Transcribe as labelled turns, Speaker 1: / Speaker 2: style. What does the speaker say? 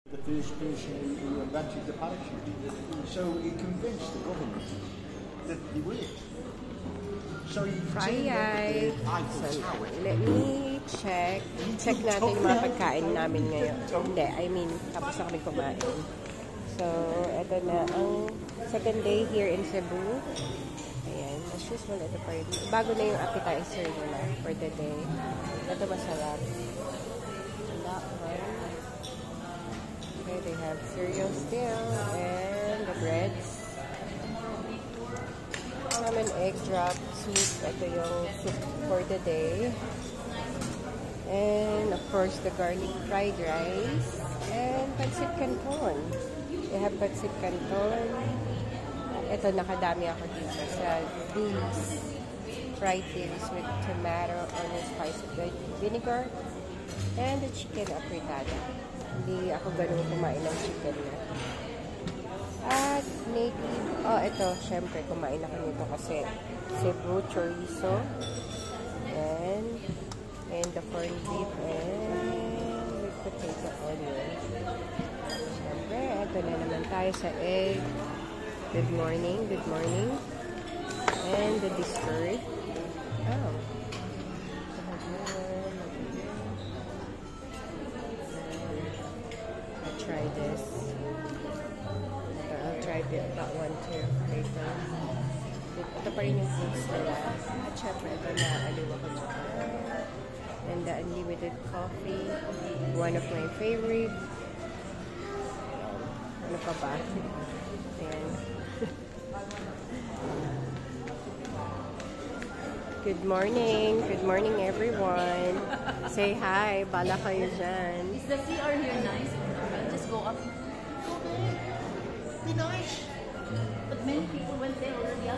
Speaker 1: The first person who invented the parachute. So he convinced the government that he would. So he
Speaker 2: Fry. Let me check. Check natin yung mga pagkain namin ngayon. Hindi, I mean, tapos na kami kumain. So, ito na ang second day here in Cebu. Ayan, as usual, ito pa rin. Bago na yung appetizer nila for the day. Ito masarap. That one. Okay, they have cereal still and the breads. Namin egg drop soup. Ito yung soup for the day. And of course, the garlic fried rice and pancit canton. They have pancit canton. Ito, nakadami ako dito sa these fried things with tomato, onion, spicy vinegar, and the chicken apritada. Hindi ako ganun kumain ng chicken na. At native, ito, syempre, kumain ako nito kasi Cebu chorizo, and the corned beef, and with potato onion. Syempre, ito na naman tayo sa egg. Good morning, good morning. And the dessert. Oh. I'll try this. I'll try that one too later. Ito pa rin yung foods nila. At syempre, ito na aliwa ko dyan. And the unlimited coffee. One of my favorite. Ano pa ba? Ayan. Good morning. Good morning, everyone. Say hi. Bala kayo dyan.
Speaker 3: Is the CR here nice? Just go up.
Speaker 1: Be nice.
Speaker 3: But many people went there already.